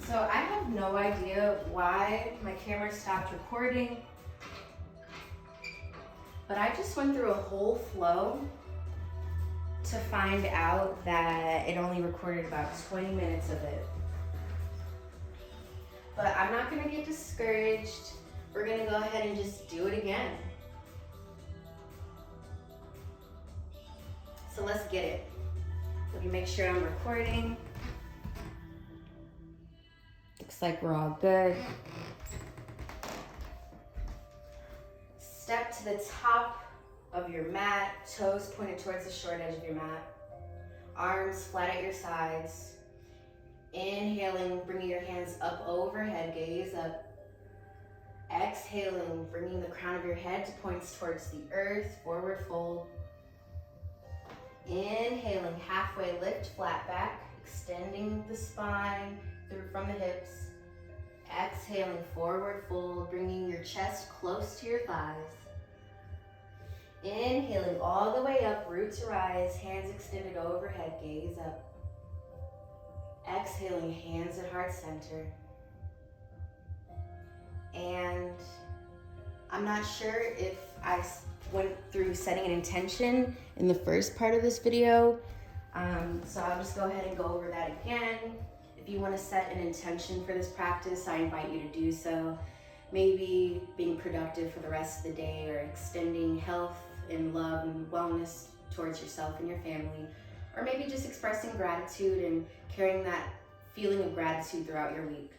So I have no idea why my camera stopped recording, but I just went through a whole flow to find out that it only recorded about 20 minutes of it. But I'm not gonna get discouraged. We're gonna go ahead and just do it again. So let's get it. Let me make sure I'm recording. Looks like we're all good. Step to the top of your mat, toes pointed towards the short edge of your mat. Arms flat at your sides. Inhaling, bringing your hands up overhead, gaze up. Exhaling, bringing the crown of your head to points towards the earth, forward fold. Inhaling, halfway lift, flat back, extending the spine through from the hips. Exhaling, forward fold, bringing your chest close to your thighs. Inhaling all the way up, root to rise, hands extended overhead, gaze up. Exhaling, hands at heart center. And I'm not sure if I went through setting an intention in the first part of this video, so I'll just go ahead and go over that again. If you want to set an intention for this practice, I invite you to do so. Maybe being productive for the rest of the day, or extending health and love and wellness towards yourself and your family, or maybe just expressing gratitude and carrying that feeling of gratitude throughout your week.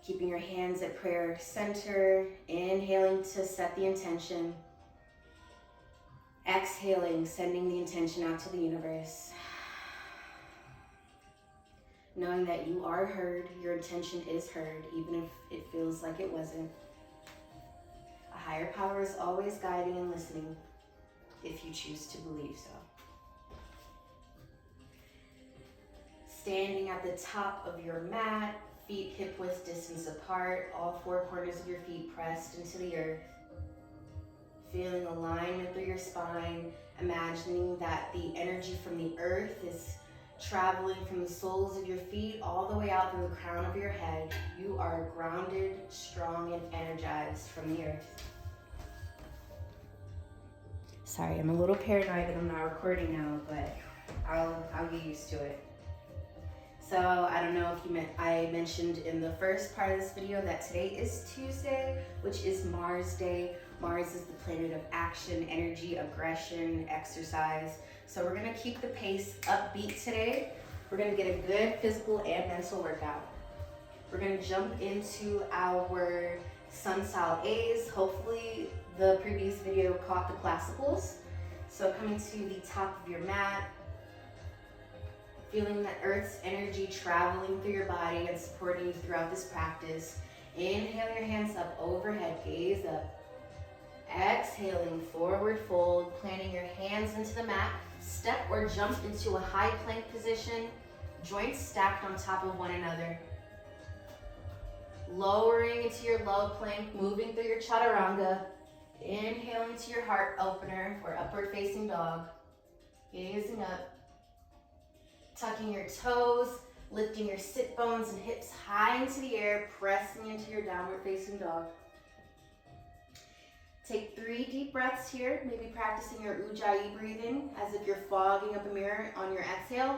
Keeping your hands at prayer center, inhaling to set the intention. Exhaling, sending the intention out to the universe. Knowing that you are heard, your intention is heard, even if it feels like it wasn't. A higher power is always guiding and listening, if you choose to believe so. Standing at the top of your mat, feet hip-width distance apart, all four corners of your feet pressed into the earth. Feeling alignment through your spine, imagining that the energy from the earth is traveling from the soles of your feet all the way out through the crown of your head. You are grounded, strong, and energized from the earth. Sorry, I'm a little paranoid that I'm not recording now, but I'll get used to it. So I don't know if I mentioned in the first part of this video that today is Tuesday, which is Mars Day. Mars is the planet of action, energy, aggression, exercise. So we're gonna keep the pace upbeat today. We're gonna get a good physical and mental workout. We're gonna jump into our Sun Sal A's. Hopefully the previous video caught the classicals. So coming to the top of your mat, feeling the earth's energy traveling through your body and supporting you throughout this practice. Inhale your hands up overhead, gaze up. Exhaling, forward fold, planting your hands into the mat. Step or jump into a high plank position, joints stacked on top of one another. Lowering into your low plank, moving through your chaturanga. Inhaling to your heart opener or upward facing dog. Gazing up. Tucking your toes, lifting your sit bones and hips high into the air, pressing into your downward facing dog. Take 3 deep breaths here, maybe practicing your Ujjayi breathing as if you're fogging up a mirror on your exhale,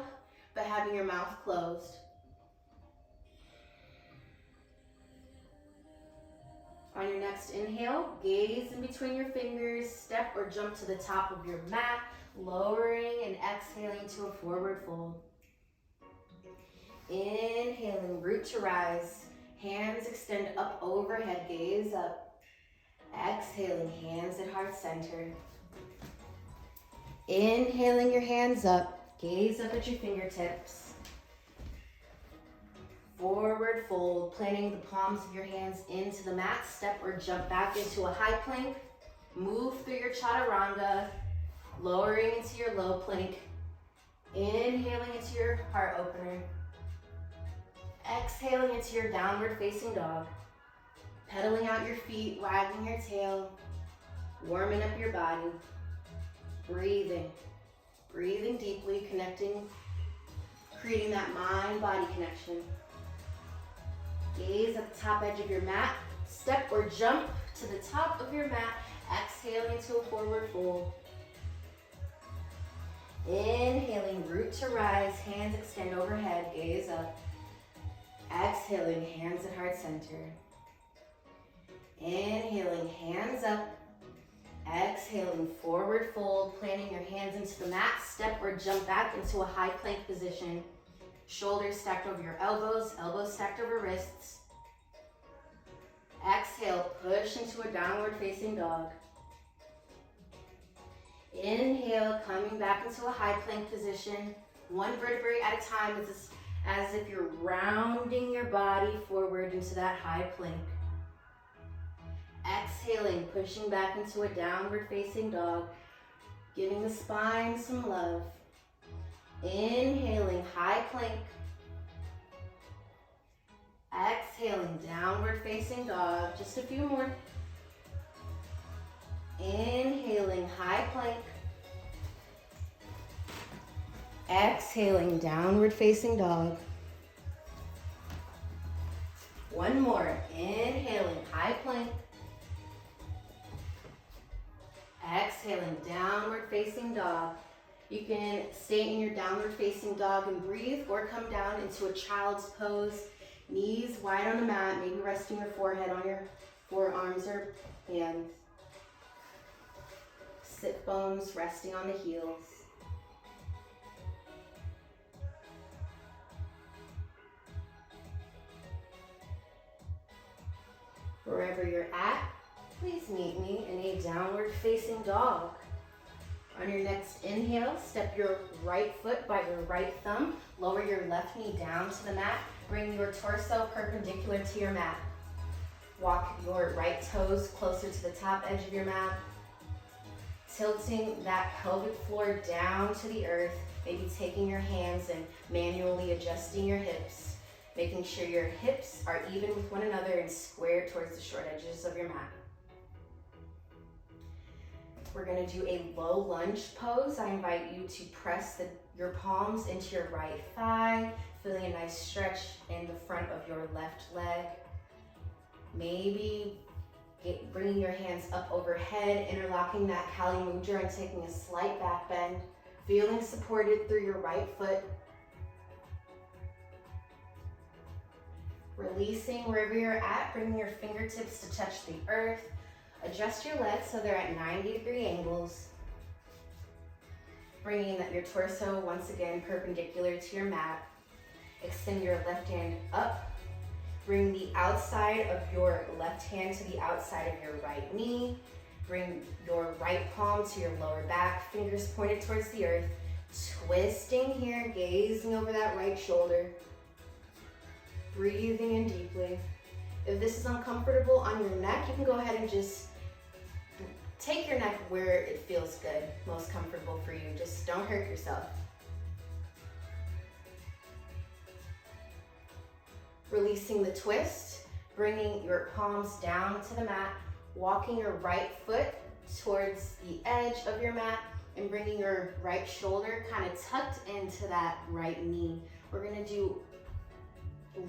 but having your mouth closed. On your next inhale, gaze in between your fingers, step or jump to the top of your mat, lowering and exhaling to a forward fold. Inhaling, root to rise, hands extend up overhead, gaze up. Exhaling, hands at heart center. Inhaling your hands up, gaze up at your fingertips. Forward fold, planting the palms of your hands into the mat, step or jump back into a high plank. Move through your chaturanga, lowering into your low plank. Inhaling into your heart opener. Exhaling into your downward facing dog. Pedaling out your feet, wagging your tail, warming up your body. Breathing deeply, connecting creating that mind-body connection. Gaze at the top edge of your mat. Step or jump to the top of your mat. Exhaling to a forward fold. Inhaling, root to rise, hands extend overhead, gaze up. Exhaling, hands at heart center. Inhaling, hands up. Exhaling, forward fold, planting your hands into the mat. Step or jump back into a high plank position. Shoulders stacked over your elbows, elbows stacked over wrists. Exhale, push into a downward facing dog. Inhale, coming back into a high plank position. One vertebrae at a time, as if you're rounding your body forward into that high plank. Exhaling, pushing back into a downward facing dog, giving the spine some love. Inhaling, high plank. Exhaling, downward facing dog. Just a few more. Inhaling, high plank. Exhaling, downward facing dog. One more. Inhaling, high plank. Exhaling, downward facing dog. You can stay in your downward facing dog and breathe, or come down into a child's pose. Knees wide on the mat, maybe resting your forehead on your forearms or hands. Sit bones resting on the heels. Wherever you're at, please meet me in a downward facing dog. On your next inhale, step your right foot by your right thumb. Lower your left knee down to the mat. Bring your torso perpendicular to your mat. Walk your right toes closer to the top edge of your mat. Tilting that pelvic floor down to the earth. Maybe taking your hands and manually adjusting your hips. Making sure your hips are even with one another and square towards the short edges of your mat. We're gonna do a low lunge pose. I invite you to press your palms into your right thigh, feeling a nice stretch in the front of your left leg. Maybe bringing your hands up overhead, interlocking that Kali Mudra and taking a slight back bend, feeling supported through your right foot. Releasing wherever you're at, bringing your fingertips to touch the earth. Adjust your legs so they're at 90-degree angles. Bringing your torso once again perpendicular to your mat. Extend your left hand up. Bring the outside of your left hand to the outside of your right knee. Bring your right palm to your lower back, fingers pointed towards the earth. Twisting here, gazing over that right shoulder. Breathing in deeply. If this is uncomfortable on your neck, you can go ahead and just take your neck where it feels good, most comfortable for you. Just don't hurt yourself. Releasing the twist, bringing your palms down to the mat, walking your right foot towards the edge of your mat, and bringing your right shoulder kind of tucked into that right knee. We're gonna do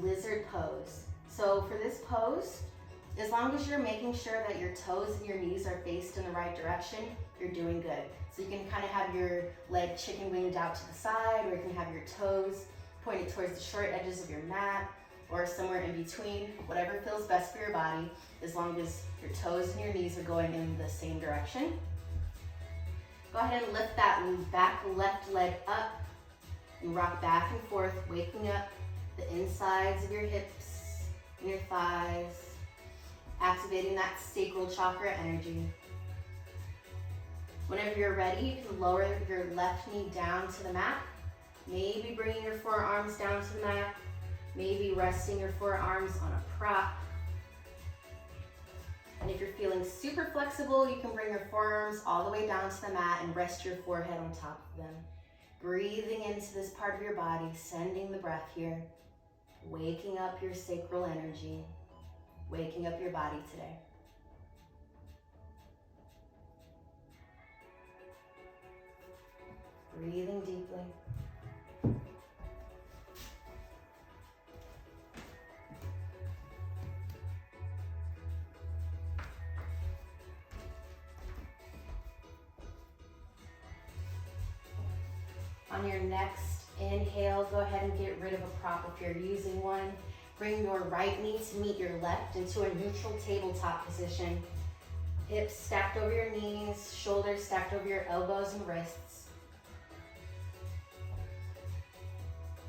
lizard pose. So for this pose, as long as you're making sure that your toes and your knees are faced in the right direction, you're doing good. So you can kind of have your leg chicken winged out to the side, or you can have your toes pointed towards the short edges of your mat, or somewhere in between, whatever feels best for your body, as long as your toes and your knees are going in the same direction. Go ahead and lift that back left leg up and rock back and forth, waking up the insides of your hips and your thighs, activating that sacral chakra energy. Whenever you're ready, you can lower your left knee down to the mat, maybe bringing your forearms down to the mat, maybe resting your forearms on a prop. And if you're feeling super flexible, you can bring your forearms all the way down to the mat and rest your forehead on top of them. Breathing into this part of your body, sending the breath here, waking up your sacral energy, waking up your body today. Breathing deeply. On your next inhale, go ahead and get rid of a prop if you're using one. Bring your right knee to meet your left into a neutral tabletop position. Hips stacked over your knees, shoulders stacked over your elbows and wrists.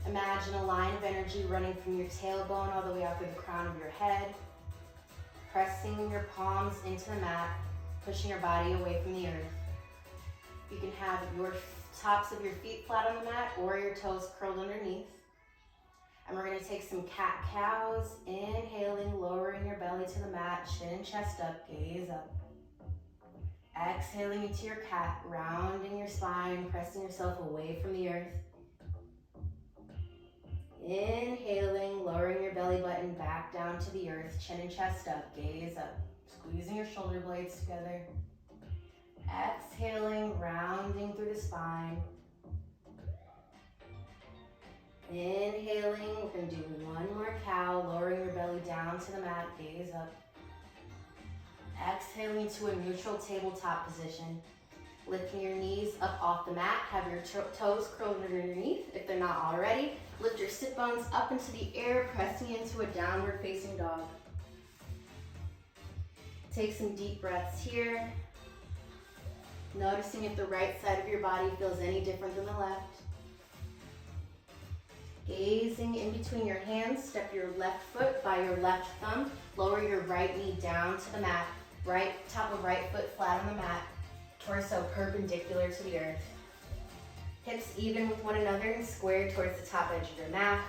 Imagine a line of energy running from your tailbone all the way out through the crown of your head. Pressing your palms into the mat, pushing your body away from the earth. You can have your tops of your feet flat on the mat or your toes curled underneath. And we're going to take some cat-cows, inhaling, lowering your belly to the mat, chin and chest up, gaze up. Exhaling into your cat, rounding your spine, pressing yourself away from the earth. Inhaling, lowering your belly button back down to the earth, chin and chest up, gaze up. Squeezing your shoulder blades together. Exhaling, rounding through the spine. Inhaling, we're going to do one more cow, lowering your belly down to the mat, gaze up. Exhaling to a neutral tabletop position. Lifting your knees up off the mat, have your toes curled underneath if they're not already. Lift your sit bones up into the air, pressing into a downward facing dog. Take some deep breaths here. Noticing if the right side of your body feels any different than the left. Gazing in between your hands, step your left foot by your left thumb. Lower your right knee down to the mat. Top of right foot flat on the mat. Torso perpendicular to the earth. Hips even with one another and square towards the top edge of your mat.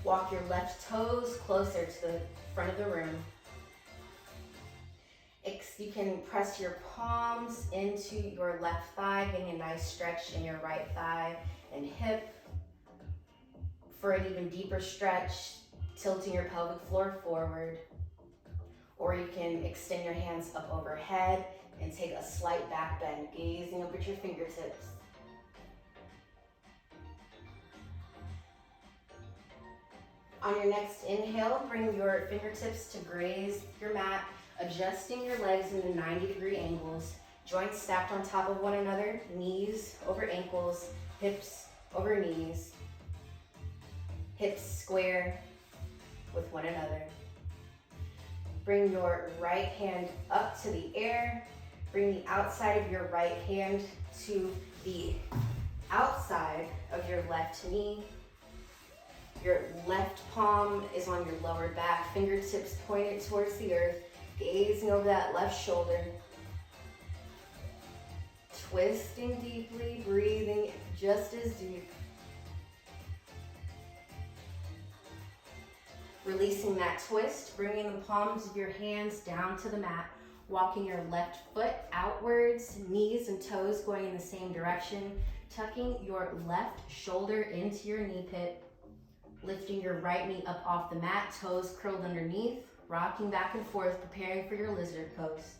Walk your left toes closer to the front of the room. You can press your palms into your left thigh, getting a nice stretch in your right thigh and hip. For an even deeper stretch, tilting your pelvic floor forward. Or you can extend your hands up overhead and take a slight back bend, gazing up at your fingertips. On your next inhale, bring your fingertips to graze your mat, adjusting your legs into 90-degree angles. Joints stacked on top of one another, knees over ankles, hips over knees. Hips square with one another. Bring your right hand up to the air. Bring the outside of your right hand to the outside of your left knee. Your left palm is on your lower back, fingertips pointed towards the earth, gazing over that left shoulder. Twisting deeply, breathing just as deep. Releasing that twist, bringing the palms of your hands down to the mat, walking your left foot outwards, knees and toes going in the same direction, tucking your left shoulder into your knee pit, lifting your right knee up off the mat, toes curled underneath, rocking back and forth, preparing for your lizard pose.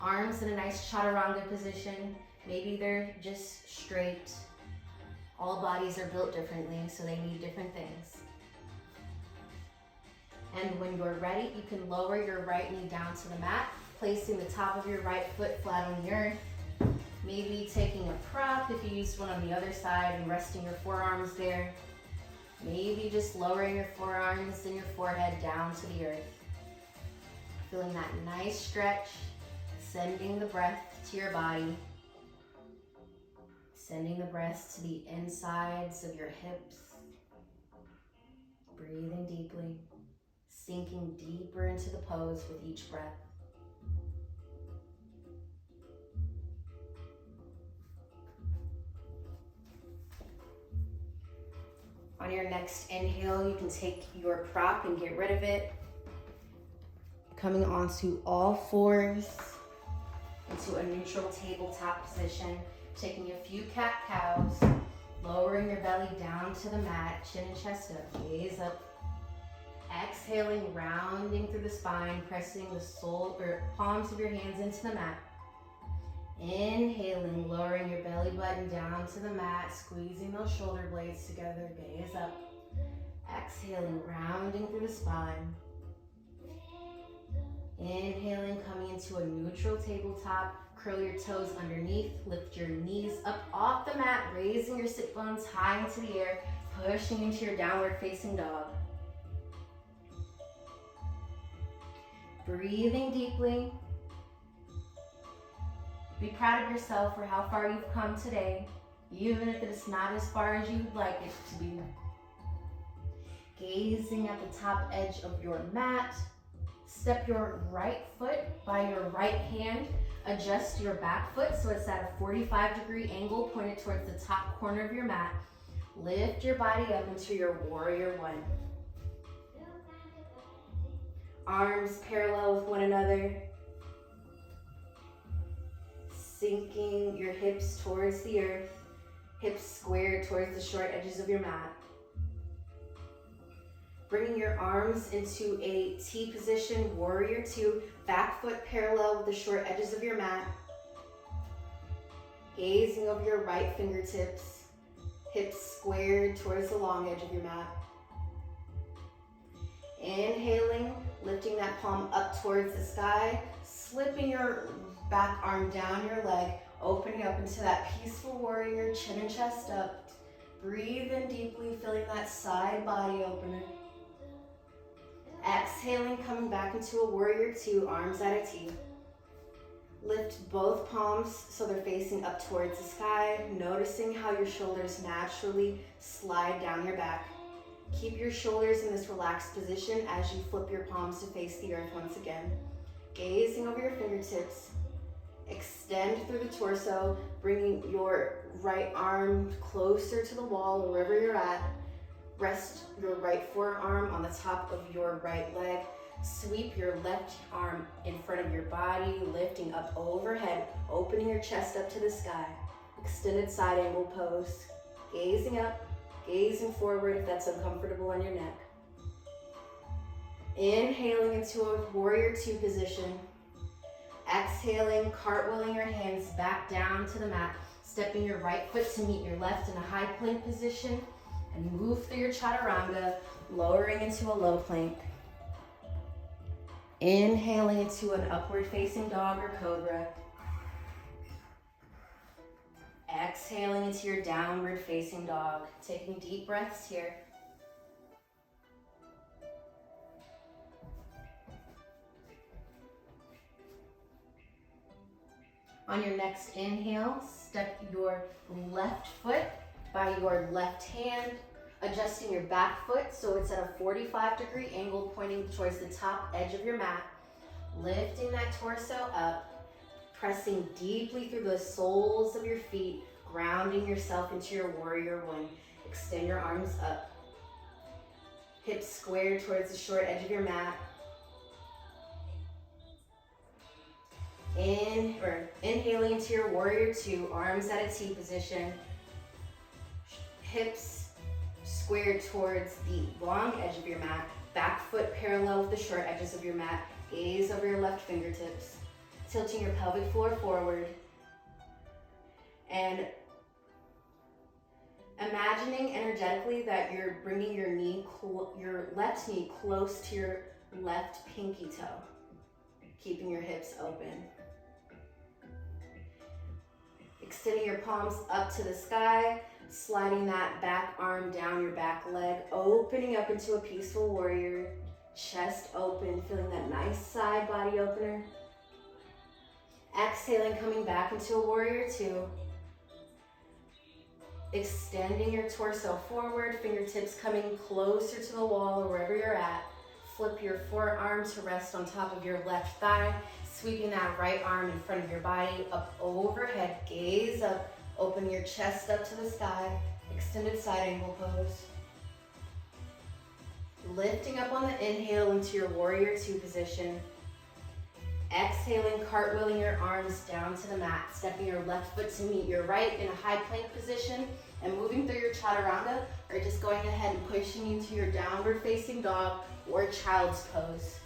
Arms in a nice chaturanga position. Maybe they're just straight. All bodies are built differently, so they need different things. And when you're ready, you can lower your right knee down to the mat, placing the top of your right foot flat on the earth. Maybe taking a prop if you used one on the other side and resting your forearms there. Maybe just lowering your forearms and your forehead down to the earth. Feeling that nice stretch, sending the breath to your body. Sending the breath to the insides of your hips. Breathing deeply. Sinking deeper into the pose with each breath. On your next inhale, you can take your prop and get rid of it. Coming onto all fours into a neutral tabletop position. Taking a few cat-cows, lowering your belly down to the mat, chin and chest up, gaze up. Exhaling, rounding through the spine, pressing the palms of your hands into the mat. Inhaling, lowering your belly button down to the mat, squeezing those shoulder blades together, gaze up. Exhaling, rounding through the spine. Inhaling, coming into a neutral tabletop. Curl your toes underneath, lift your knees up off the mat. mat, raising your sit bones high into the air, pushing into your downward facing dog. Breathing deeply. Be proud of yourself for how far you've come today, even if it's not as far as you'd like it to be. Gazing at the top edge of your mat, step your right foot by your right hand, adjust your back foot so it's at a 45-degree angle pointed towards the top corner of your mat. Lift your body up into your warrior one. Arms parallel with one another. Sinking your hips towards the earth, hips squared towards the short edges of your mat. Bringing your arms into a T position, warrior two, back foot parallel with the short edges of your mat. Gazing over your right fingertips, hips squared towards the long edge of your mat. Inhaling, lifting that palm up towards the sky, slipping your back arm down your leg, opening up into that peaceful warrior, chin and chest up. Breathe in deeply, feeling that side body opener. Exhaling, coming back into a warrior two, arms at a T. Lift both palms so they're facing up towards the sky, noticing how your shoulders naturally slide down your back. Keep your shoulders in this relaxed position as you flip your palms to face the earth once again. Gazing over your fingertips. Extend through the torso, bringing your right arm closer to the wall or wherever you're at. Rest your right forearm on the top of your right leg. Sweep your left arm in front of your body, lifting up overhead, opening your chest up to the sky. Extended side angle pose. Gazing up, gazing forward if that's uncomfortable on your neck. Inhaling into a warrior two position. Exhaling, cartwheeling your hands back down to the mat, stepping your right foot to meet your left in a high plank position, and move through your chaturanga, lowering into a low plank. Inhaling into an upward facing dog or cobra. Exhaling into your downward facing dog. Taking deep breaths here. On your next inhale, step your left foot by your left hand, adjusting your back foot so it's at a 45-degree angle pointing towards the top edge of your mat. Lifting that torso up, pressing deeply through the soles of your feet, grounding yourself into your warrior one. Extend your arms up. Hips squared towards the short edge of your mat. Inhaling into your warrior two, arms at a T position. Hips squared towards the long edge of your mat. Back foot parallel with the short edges of your mat. Gaze over your left fingertips. Tilting your pelvic floor forward. And imagining energetically that you're bringing your left knee close to your left pinky toe. Keeping your hips open. Extending your palms up to the sky, sliding that back arm down your back leg, opening up into a peaceful warrior, chest open, feeling that nice side body opener. Exhaling, coming back into a warrior two. Extending your torso forward, fingertips coming closer to the wall or wherever you're at. Flip your forearm to rest on top of your left thigh, sweeping that right arm in front of your body up overhead. Gaze up, open your chest up to the sky, extended side angle pose. Lifting up on the inhale into your warrior two position. Exhaling, cartwheeling your arms down to the mat, stepping your left foot to meet your right in a high plank position, and moving through your chaturanga, or just going ahead and pushing into your downward facing dog or child's pose.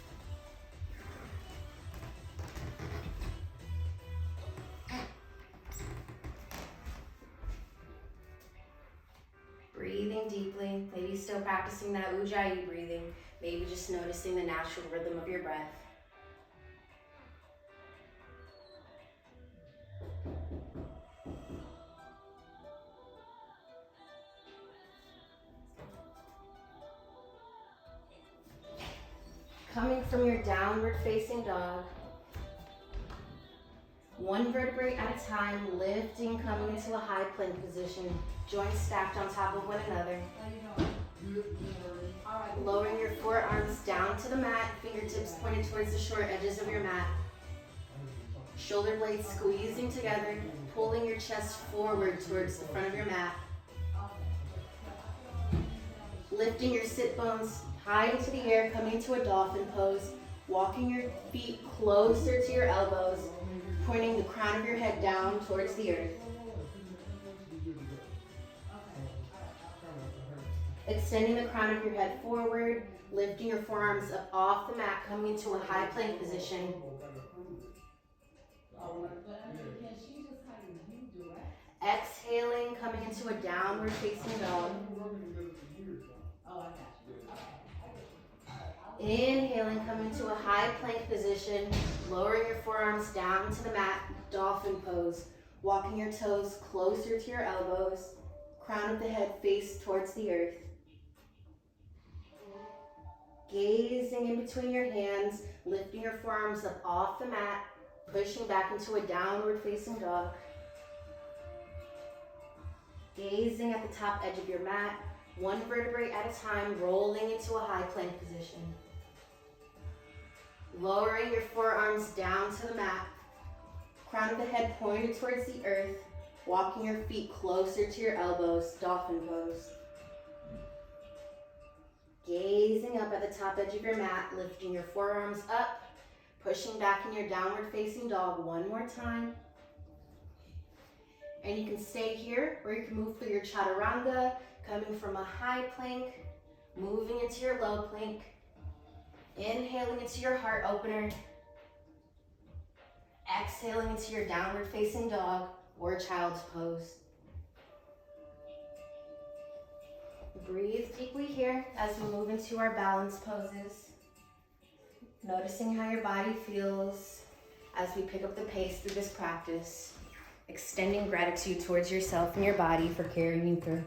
Breathing deeply, maybe still practicing that Ujjayi breathing, maybe just noticing the natural rhythm of your breath. Coming from your downward facing dog, one vertebrae at a time, lifting, coming into a high plank position, joints stacked on top of one another. Lowering your forearms down to the mat, fingertips pointed towards the short edges of your mat. Shoulder blades squeezing together, pulling your chest forward towards the front of your mat. Lifting your sit bones high into the air, coming to a dolphin pose, walking your feet closer to your elbows, pointing the crown of your head down towards the earth. Extending the crown of your head forward, lifting your forearms up off the mat, coming into a high plank position. Exhaling, coming into a downward facing dog. Inhaling, coming to a high plank position, lowering your forearms down to the mat, dolphin pose, walking your toes closer to your elbows, crown of the head face towards the earth. Gazing in between your hands, lifting your forearms up off the mat, pushing back into a downward facing dog. Gazing at the top edge of your mat, one vertebrae at a time, rolling into a high plank position. Lowering your forearms down to the mat, crown of the head pointed towards the earth, walking your feet closer to your elbows, dolphin pose. Gazing up at the top edge of your mat, lifting your forearms up, pushing back in your downward facing dog one more time. And you can stay here, or you can move through your chaturanga, coming from a high plank, moving into your low plank, inhaling into your heart opener, exhaling into your downward facing dog or child's pose. Breathe deeply here as we move into our balance poses, noticing how your body feels as we pick up the pace through this practice, extending gratitude towards yourself and your body for carrying you through.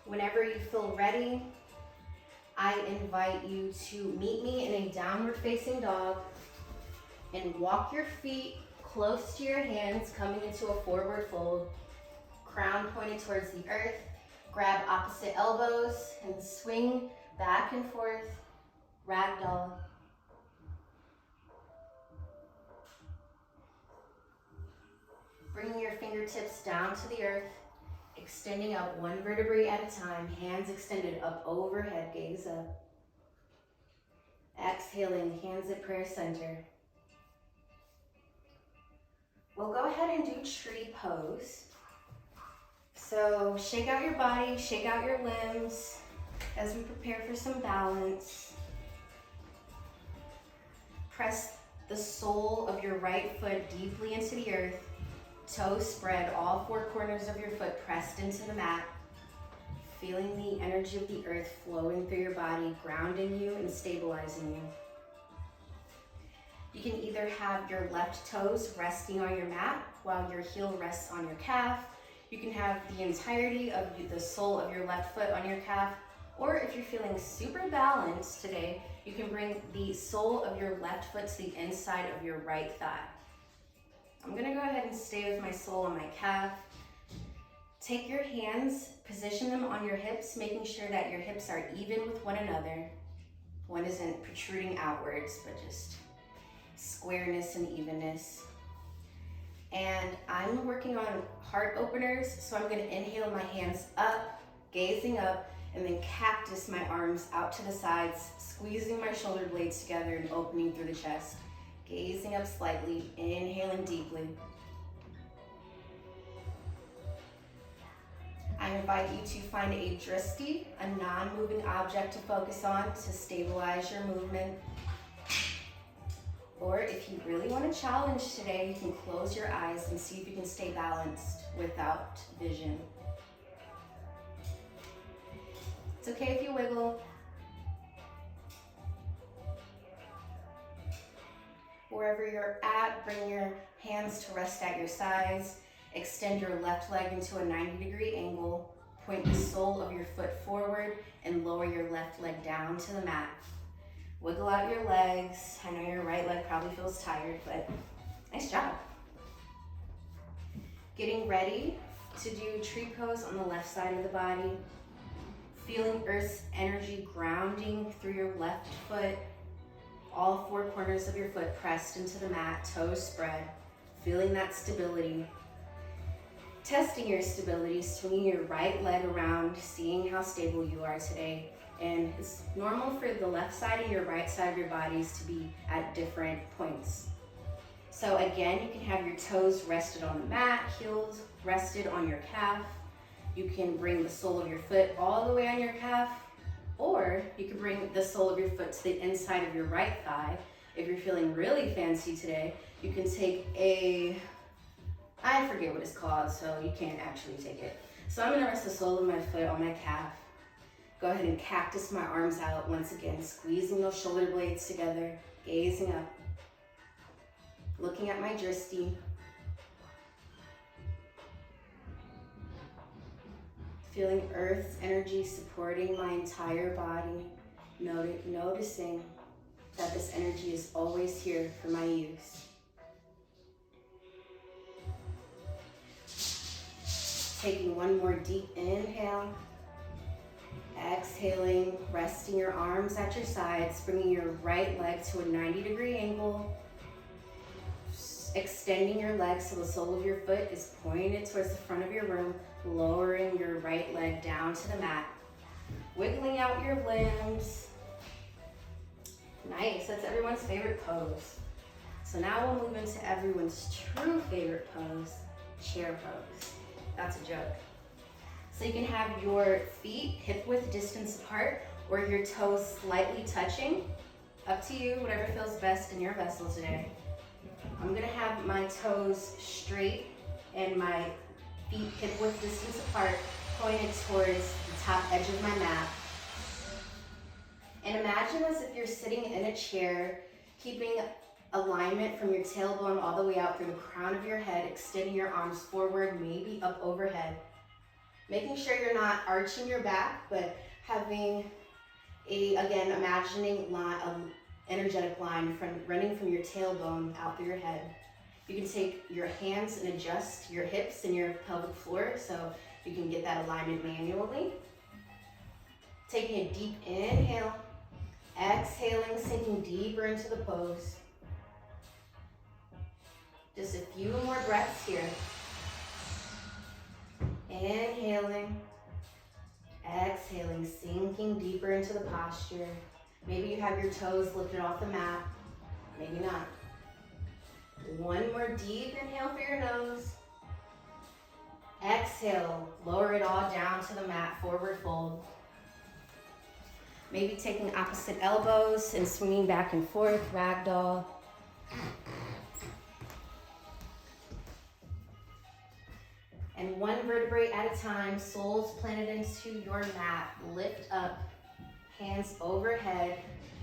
Whenever you feel ready, I invite you to meet me in a downward facing dog and walk your feet close to your hands, coming into a forward fold, crown pointed towards the earth. Grab opposite elbows and swing back and forth, ragdoll. Bringing your fingertips down to the earth, extending up one vertebrae at a time, hands extended up overhead, gaze up. Exhaling, hands at prayer center. We'll go ahead and do tree pose. So shake out your body, shake out your limbs as we prepare for some balance. Press the sole of your right foot deeply into the earth. Toes spread, all four corners of your foot pressed into the mat. Feeling the energy of the earth flowing through your body, grounding you and stabilizing you. You can either have your left toes resting on your mat while your heel rests on your calf. You can have the entirety of the sole of your left foot on your calf, or if you're feeling super balanced today, you can bring the sole of your left foot to the inside of your right thigh. I'm gonna go ahead and stay with my sole on my calf. Take your hands, position them on your hips, making sure that your hips are even with one another. One isn't protruding outwards, but just squareness and evenness. And I'm working on heart openers, so I'm gonna inhale my hands up, gazing up, and then cactus my arms out to the sides, squeezing my shoulder blades together and opening through the chest. Gazing up slightly, inhaling deeply. I invite you to find a drishti, a non-moving object to focus on to stabilize your movement. Or if you really want a challenge today, you can close your eyes and see if you can stay balanced without vision. It's okay if you wiggle. Wherever you're at, bring your hands to rest at your sides. Extend your left leg into a 90-degree angle. Point the sole of your foot forward and lower your left leg down to the mat. Wiggle out your legs. I know your right leg probably feels tired, but nice job. Getting ready to do tree pose on the left side of the body. Feeling Earth's energy grounding through your left foot. All four corners of your foot pressed into the mat, toes spread. Feeling that stability. Testing your stability, swinging your right leg around, seeing how stable you are today. And it's normal for the left side and your right side of your bodies to be at different points. So again, you can have your toes rested on the mat, heels rested on your calf. You can bring the sole of your foot all the way on your calf, or you can bring the sole of your foot to the inside of your right thigh. If you're feeling really fancy today, you can take I forget what it's called, so you can't actually take it. So I'm gonna rest the sole of my foot on my calf. Go ahead and cactus my arms out once again, squeezing those shoulder blades together, gazing up, looking at my drishti. Feeling Earth's energy supporting my entire body, noticing that this energy is always here for my use. Taking one more deep inhale. Exhaling, resting your arms at your sides, bringing your right leg to a 90-degree angle. Extending your legs so the sole of your foot is pointed towards the front of your room, lowering your right leg down to the mat. Wiggling out your limbs. Nice, that's everyone's favorite pose. So now we'll move into everyone's true favorite pose, chair pose. That's a joke. So you can have your feet hip-width distance apart or your toes slightly touching. Up to you, whatever feels best in your vessel today. I'm gonna have my toes straight and my feet hip-width distance apart, pointed towards the top edge of my mat. And imagine as if you're sitting in a chair, keeping alignment from your tailbone all the way out through the crown of your head, extending your arms forward, maybe up overhead. Making sure you're not arching your back, but having again, imagining an energetic line running from your tailbone out through your head. You can take your hands and adjust your hips and your pelvic floor so you can get that alignment manually. Taking a deep inhale, exhaling, sinking deeper into the pose. Just a few more breaths here. Inhaling, exhaling, sinking deeper into the posture. Maybe you have your toes lifted off the mat, maybe not. One more deep inhale for your nose. Exhale, lower it all down to the mat, forward fold. Maybe taking opposite elbows and swinging back and forth, ragdoll. And one vertebrae at a time, soles planted into your mat. Lift up, hands overhead,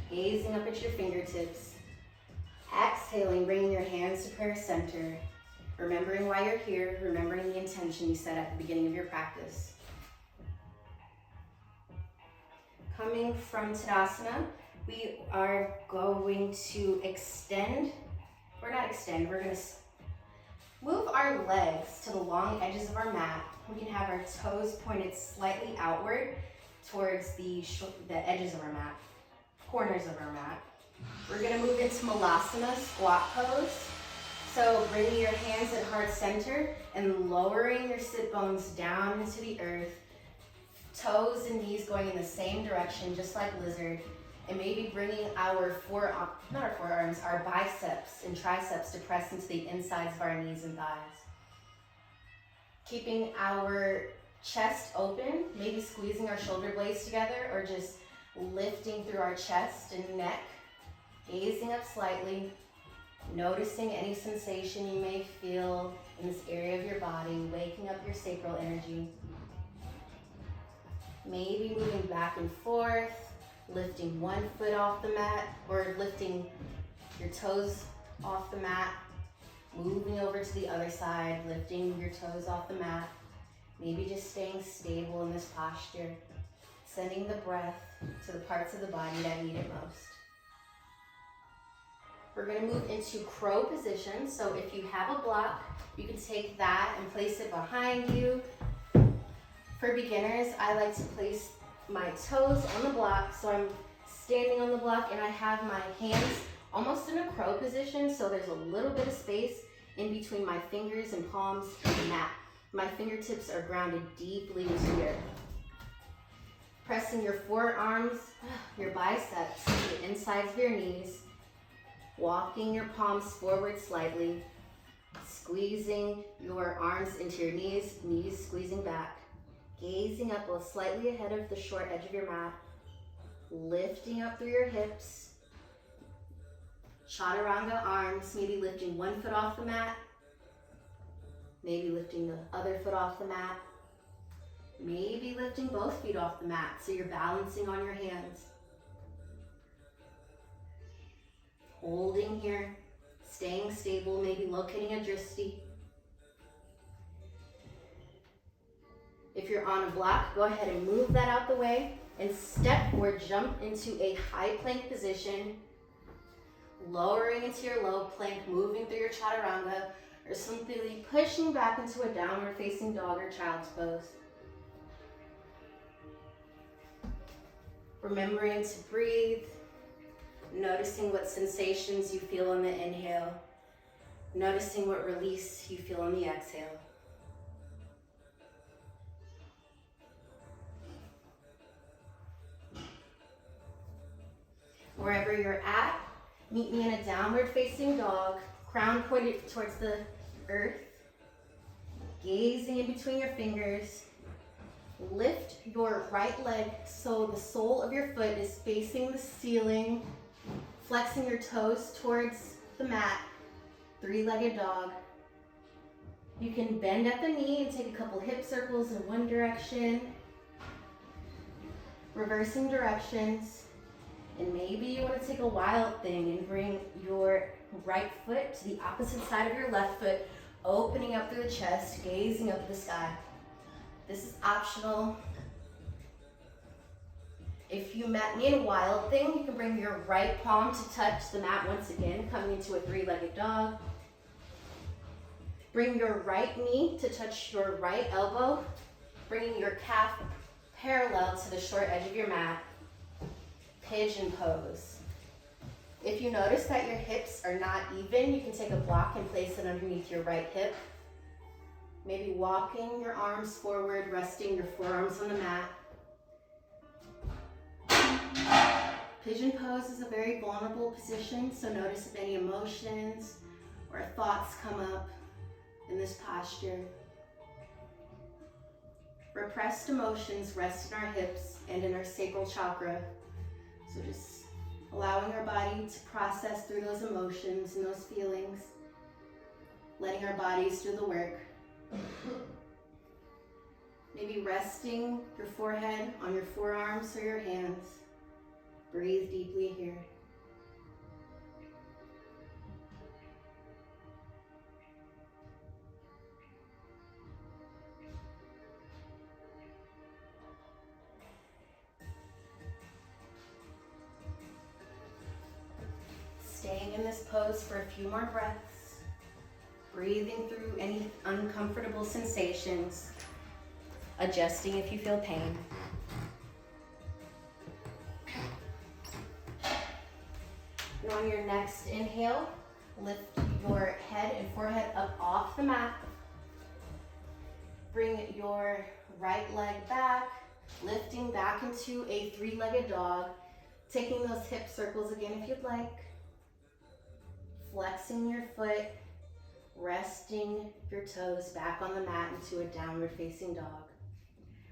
gazing up at your fingertips. Exhaling, bringing your hands to prayer center. Remembering why you're here, remembering the intention you set at the beginning of your practice. Coming from Tadasana, we are going to extend, or not extend, we're gonna move our legs to the long edges of our mat. We can have our toes pointed slightly outward towards the edges of our mat, corners of our mat. We're gonna move into Malasana, squat pose. So bringing your hands at heart center and lowering your sit bones down into the earth. Toes and knees going in the same direction, just like lizard. And maybe bringing our our biceps and triceps to press into the insides of our knees and thighs. Keeping our chest open, maybe squeezing our shoulder blades together or just lifting through our chest and neck. Gazing up slightly, noticing any sensation you may feel in this area of your body, waking up your sacral energy. Maybe moving back and forth, lifting one foot off the mat or lifting your toes off the mat. Moving over to the other side, lifting your toes off the mat. Maybe just staying stable in this posture. Sending the breath to the parts of the body that need it most. We're going to move into crow position. So if you have a block, you can take that and place it behind you. For beginners, I like to place my toes on the block. So I'm standing on the block and I have my hands almost in a crow position. So there's a little bit of space in between my fingers and palms and the mat. My fingertips are grounded deeply into the earth. Pressing your forearms, your biceps, to the insides of your knees. Walking your palms forward slightly. Squeezing your arms into your knees squeezing back. Gazing up slightly ahead of the short edge of your mat. Lifting up through your hips. Chaturanga arms, maybe lifting one foot off the mat. Maybe lifting the other foot off the mat. Maybe lifting both feet off the mat so you're balancing on your hands. Holding here, staying stable, maybe locating a drishti. If you're on a block, go ahead and move that out the way and step or jump into a high plank position, lowering into your low plank, moving through your chaturanga, or simply pushing back into a downward facing dog or child's pose. Remembering to breathe, noticing what sensations you feel on the inhale, noticing what release you feel on the exhale. Wherever you're at, meet me in a downward facing dog, crown pointed towards the earth, gazing in between your fingers. Lift your right leg so the sole of your foot is facing the ceiling, flexing your toes towards the mat, three-legged dog. You can bend at the knee and take a couple hip circles in one direction, reversing directions, and maybe you want to take a wild thing and bring your right foot to the opposite side of your left foot, opening up through the chest, gazing up at the sky. This is optional. If you met me in a wild thing, you can bring your right palm to touch the mat once again, coming into a three-legged dog. Bring your right knee to touch your right elbow, bringing your calf parallel to the short edge of your mat. Pigeon pose. If you notice that your hips are not even, you can take a block and place it underneath your right hip. Maybe walking your arms forward, resting your forearms on the mat. Pigeon pose is a very vulnerable position, so notice if any emotions or thoughts come up in this posture. Repressed emotions rest in our hips and in our sacral chakra. So just allowing our body to process through those emotions and those feelings, letting our bodies do the work. Maybe resting your forehead on your forearms or your hands. Breathe deeply here. Staying in this pose for a few more breaths, breathing through any uncomfortable sensations, adjusting if you feel pain. And on your next inhale, lift your head and forehead up off the mat. Bring your right leg back, lifting back into a three-legged dog, taking those hip circles again if you'd like. Flexing your foot, resting your toes back on the mat into a downward facing dog.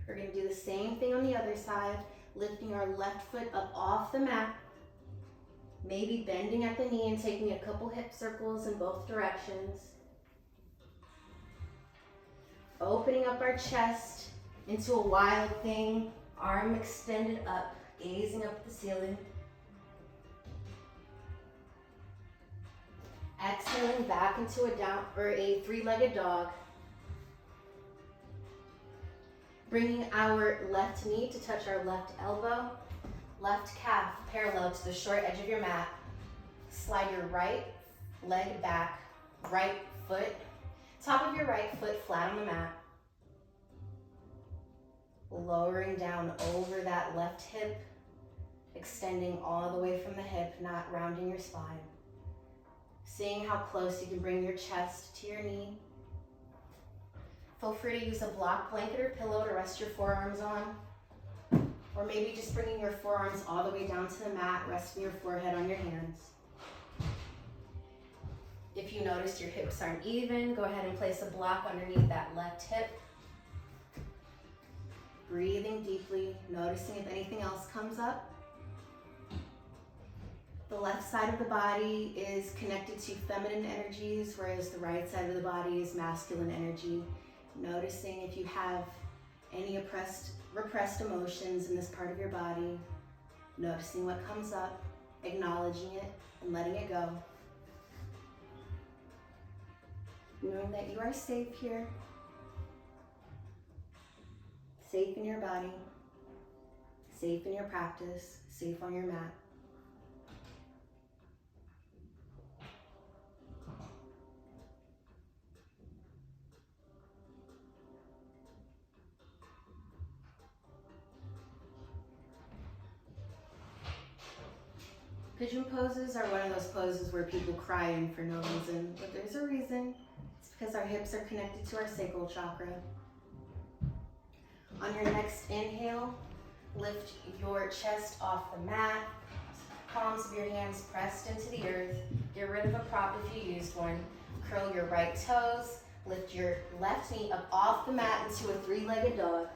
We're going to do the same thing on the other side, lifting our left foot up off the mat, maybe bending at the knee and taking a couple hip circles in both directions. Opening up our chest into a wild thing, arm extended up, gazing up at the ceiling. Exhaling back into a three-legged dog. Bringing our left knee to touch our left elbow, left calf parallel to the short edge of your mat. Slide your right leg back, right foot, top of your right foot flat on the mat. Lowering down over that left hip, extending all the way from the hip, not rounding your spine. Seeing how close you can bring your chest to your knee. Feel free to use a block blanket or pillow to rest your forearms on. Or maybe just bringing your forearms all the way down to the mat, resting your forehead on your hands. If you notice your hips aren't even, go ahead and place a block underneath that left hip. Breathing deeply, noticing if anything else comes up. The left side of the body is connected to feminine energies, whereas the right side of the body is masculine energy. Noticing if you have any repressed emotions in this part of your body. Noticing what comes up, acknowledging it, and letting it go. Knowing that you are safe here. Safe in your body. Safe in your practice. Safe on your mat. Pigeon poses are one of those poses where people cry in for no reason, but there's a reason. It's because our hips are connected to our sacral chakra. On your next inhale, lift your chest off the mat, palms of your hands pressed into the earth. Get rid of a prop if you used one. Curl your right toes, lift your left knee up off the mat into a three-legged dog.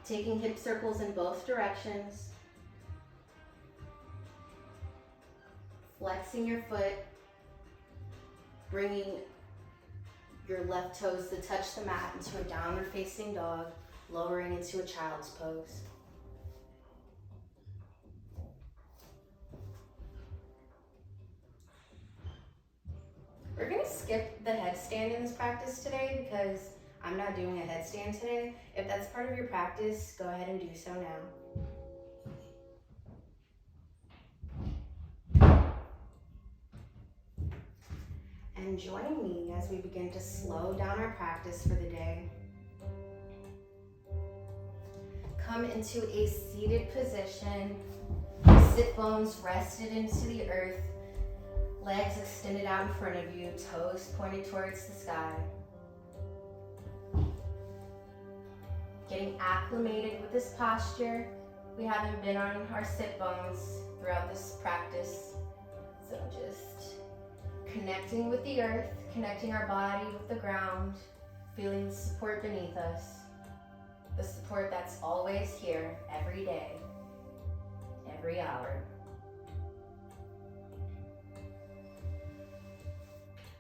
Taking hip circles in both directions. Flexing your foot, bringing your left toes to touch the mat into a downward facing dog, lowering into a child's pose. We're gonna skip the headstand in this practice today because I'm not doing a headstand today. If that's part of your practice, go ahead and do so now. And join me as we begin to slow down our practice for the day. Come into a seated position, sit bones rested into the earth, legs extended out in front of you, toes pointed towards the sky. Getting acclimated with this posture. We haven't been on our sit bones throughout this practice, so just connecting with the earth, connecting our body with the ground, feeling the support beneath us, the support that's always here, every day, every hour.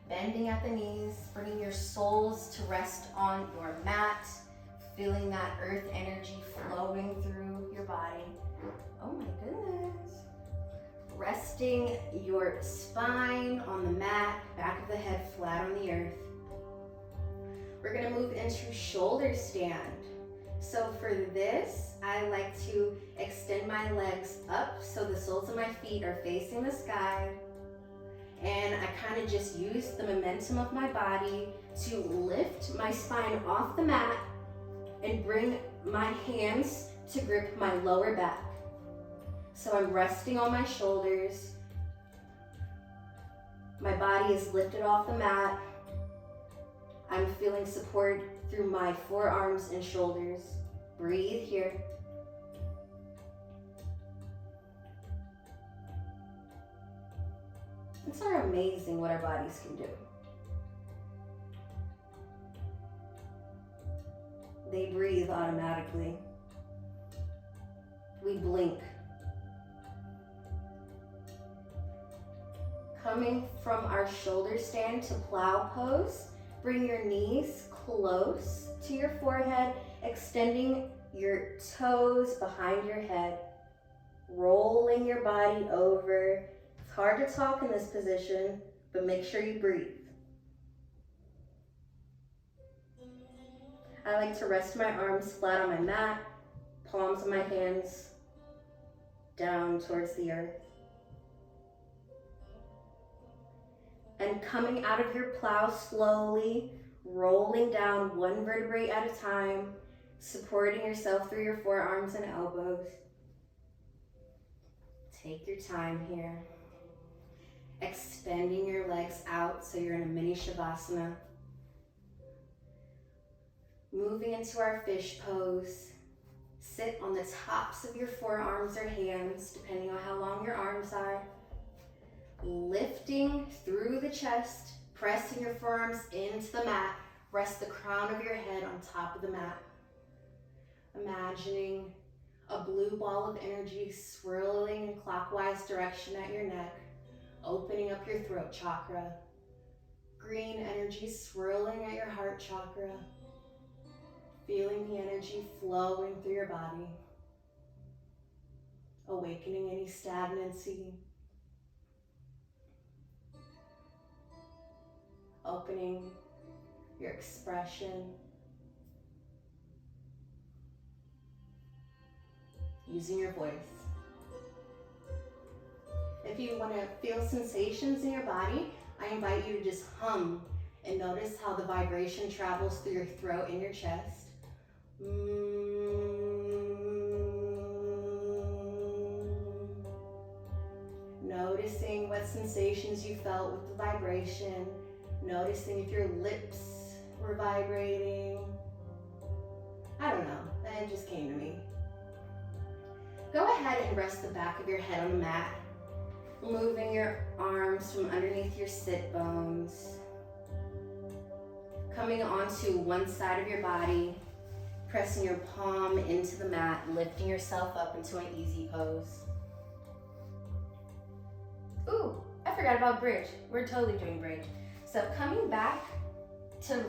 Bending at the knees, bringing your soles to rest on your mat, feeling that earth energy flowing through your body. Oh my goodness. Resting your spine on the mat, back of the head flat on the earth. We're gonna move into shoulder stand. So for this, I like to extend my legs up so the soles of my feet are facing the sky. And I kind of just use the momentum of my body to lift my spine off the mat and bring my hands to grip my lower back. So I'm resting on my shoulders. My body is lifted off the mat. I'm feeling support through my forearms and shoulders. Breathe here. It's amazing what our bodies can do. They breathe automatically. We blink. Coming from our shoulder stand to plow pose, bring your knees close to your forehead, extending your toes behind your head, rolling your body over, It's hard to talk in this position, but make sure you breathe. I like to rest my arms flat on my mat, palms of my hands down towards the earth. And coming out of your plow slowly, rolling down one vertebrae at a time, supporting yourself through your forearms and elbows. Take your time here. Extending your legs out so you're in a mini Shavasana. Moving into our fish pose. Sit on the tops of your forearms or hands, depending on how long your arms are. Lifting through the chest, pressing your forearms into the mat. Rest the crown of your head on top of the mat. Imagining a blue ball of energy swirling in clockwise direction at your neck, opening up your throat chakra. Green energy swirling at your heart chakra. Feeling the energy flowing through your body. Awakening any stagnancy. Opening your expression. Using your voice. If you want to feel sensations in your body, I invite you to just hum and notice how the vibration travels through your throat and your chest. Noticing what sensations you felt with the vibration. Noticing if your lips were vibrating. I don't know, that just came to me. Go ahead and rest the back of your head on the mat. Moving your arms from underneath your sit bones. Coming onto one side of your body. Pressing your palm into the mat, lifting yourself up into an easy pose. Ooh, I forgot about bridge. We're totally doing bridge. So coming back to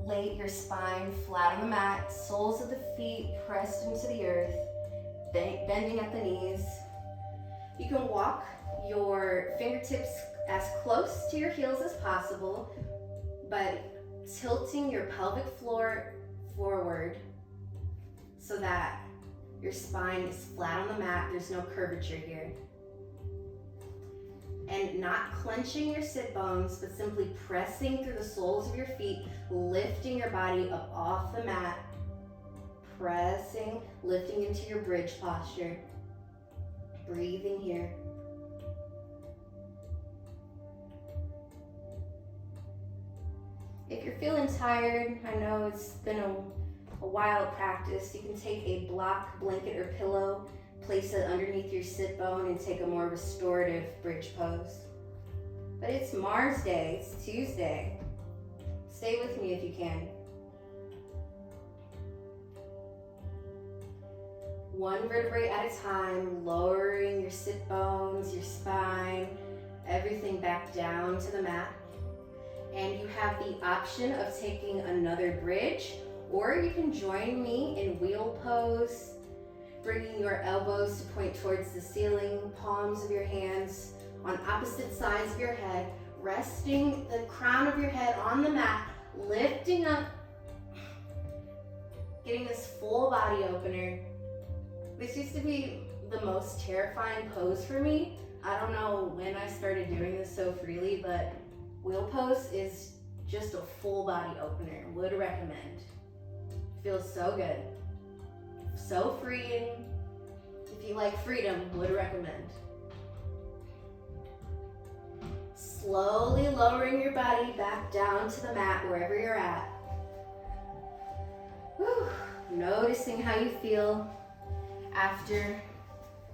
lay your spine flat on the mat, soles of the feet pressed into the earth, bending at the knees. You can walk your fingertips as close to your heels as possible, but tilting your pelvic floor forward so that your spine is flat on the mat. There's no curvature here. And not clenching your sit bones, but simply pressing through the soles of your feet, lifting your body up off the mat, pressing, lifting into your bridge posture. Breathing here. If you're feeling tired, I know it's been a wild practice, you can take a block, blanket, or pillow, place it underneath your sit bone, and take a more restorative bridge pose. But it's Mars Day, it's Tuesday. Stay with me if you can. One vertebrae at a time, lowering your sit bones, your spine, everything back down to the mat. And you have the option of taking another bridge, or you can join me in wheel pose, bringing your elbows to point towards the ceiling, palms of your hands on opposite sides of your head, resting the crown of your head on the mat, lifting up, getting this full body opener. This used to be the most terrifying pose for me. I don't know when I started doing this so freely, but wheel pose is just a full body opener. Would recommend. Feels so good. So freeing. If you like freedom, would recommend. Slowly lowering your body back down to the mat wherever you're at. Whew. Noticing how you feel after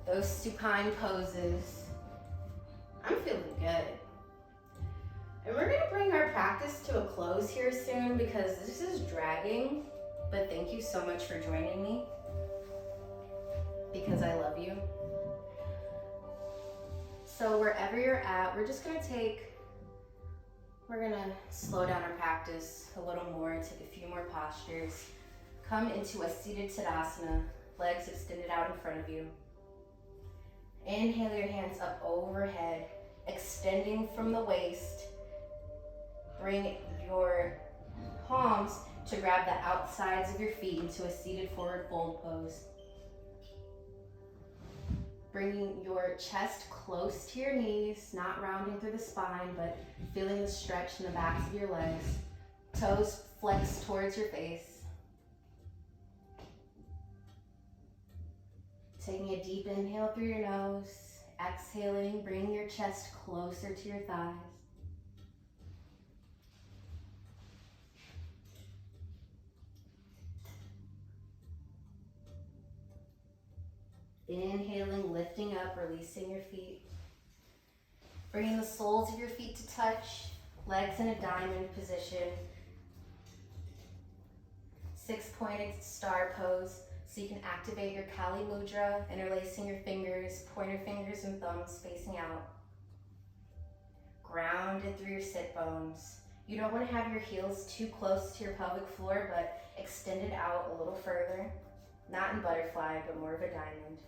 those supine poses. I'm feeling good. And we're gonna bring our practice to a close here soon because this is dragging, but thank you so much for joining me because I love you. So wherever you're at, we're gonna slow down our practice a little more and take a few more postures. Come into a seated Tadasana, legs extended out in front of you. Inhale your hands up overhead. extending from the waist. Bring your palms to grab the outsides of your feet into a seated forward fold pose. Bringing your chest close to your knees, not rounding through the spine, but feeling the stretch in the backs of your legs. Toes flex towards your face. Taking a deep inhale through your nose. Exhaling, bring your chest closer to your thighs. Inhaling, lifting up, releasing your feet. Bringing the soles of your feet to touch, legs in a diamond position. 6-pointed star pose, so you can activate your Kali Mudra, interlacing your fingers, pointer fingers and thumbs facing out. Grounded through your sit bones. You don't want to have your heels too close to your pelvic floor, but extended out a little further. Not in butterfly, but more of a diamond.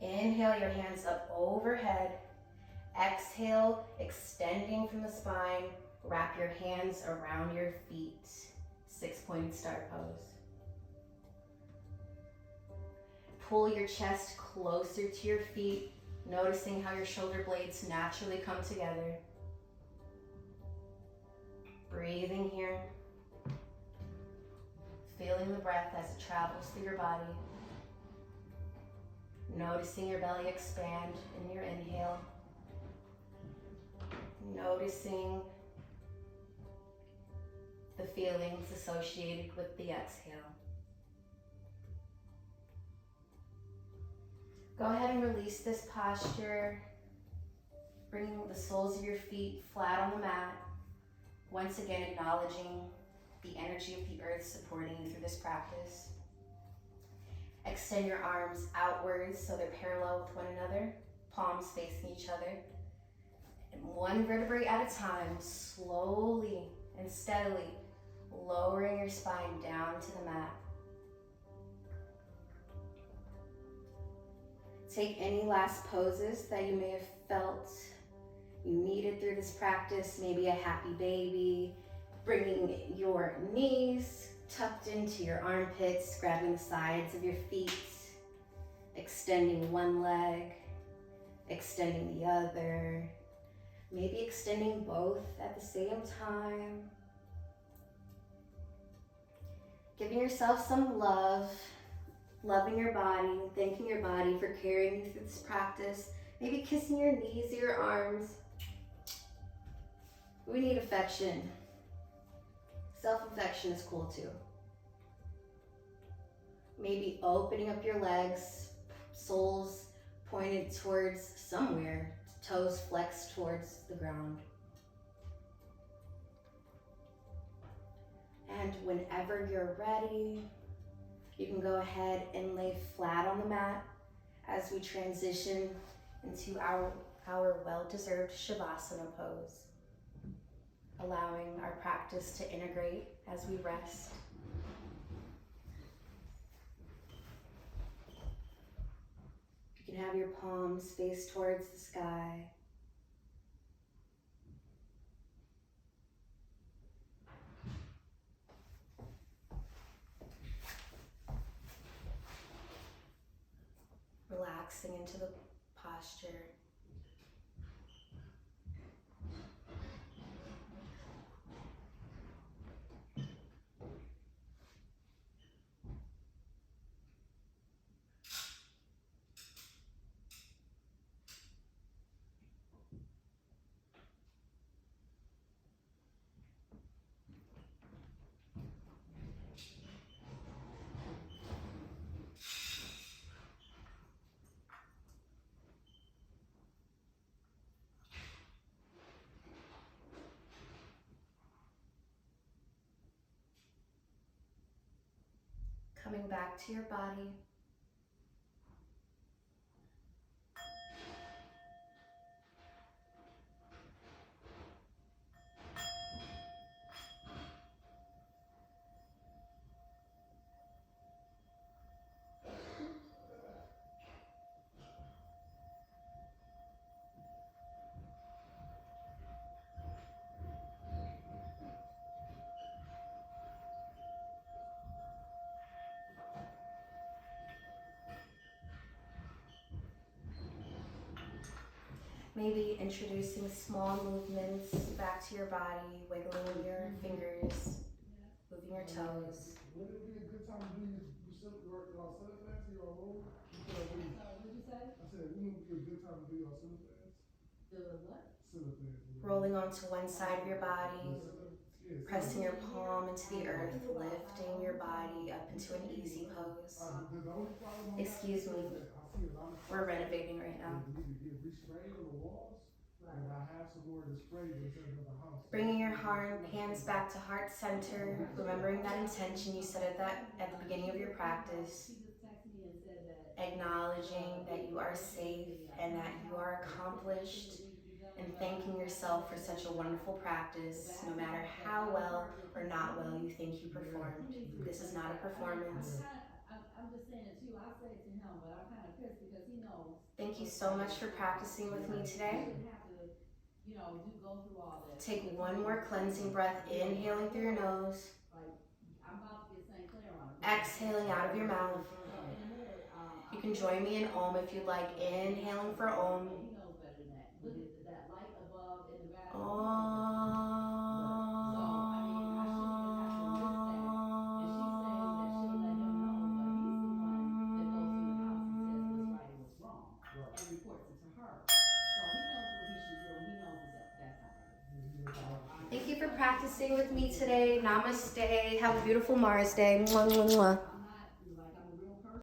Inhale your hands up overhead. Exhale, extending from the spine. Wrap your hands around your feet. 6-pointed star pose. Pull your chest closer to your feet, noticing how your shoulder blades naturally come together. Breathing here. Feeling the breath as it travels through your body. Noticing your belly expand in your inhale. Noticing the feelings associated with the exhale. Go ahead and release this posture, bringing the soles of your feet flat on the mat. Once again, acknowledging the energy of the earth supporting you through this practice. Extend your arms outwards so they're parallel with one another, palms facing each other. And one vertebrae at a time, slowly and steadily lowering your spine down to the mat. Take any last poses that you may have felt you needed through this practice, maybe a happy baby, bringing your knees tucked into your armpits, grabbing the sides of your feet, extending one leg, extending the other, maybe extending both at the same time. Giving yourself some love, loving your body, thanking your body for carrying you through this practice, maybe kissing your knees or your arms. We need affection. Self-affection is cool too. Maybe opening up your legs, soles pointed towards somewhere, toes flexed towards the ground. And whenever you're ready, you can go ahead and lay flat on the mat as we transition into our well-deserved Shavasana pose, allowing our practice to integrate as we rest. You can have your palms face towards the sky. Relaxing into the posture. Coming back to your body. Maybe introducing small movements back to your body, wiggling your fingers, moving your toes. Would it be a good time to do y'all center class or y'all roll? What'd you say? I said, wouldn't it be a good time to do y'all center class? The what? Center class. Rolling onto one side of your body, pressing your palm into the earth, lifting your body up into an easy pose. Excuse me, we're renovating right now. Bringing your hands back to heart center, remembering that intention you set at the beginning of your practice, acknowledging that you are safe and that you are accomplished, and thanking yourself for such a wonderful practice, no matter how well or not well you think you performed. This is not a performance. I'm just saying it to you. I say it to him, but I'm kind of pissed because he knows. Thank you so much for practicing with me today. Go through all this. Take one more cleansing breath, inhaling through your nose, I'm about to get St. Clair on it. exhaling out of your mouth. You can join me in Om if you'd like. Inhaling for Om. He knows better than that. Look at that light above in the back. Thank you for practicing with me today. Namaste. Have a beautiful Mars Day. Mwah, mwah, mwah.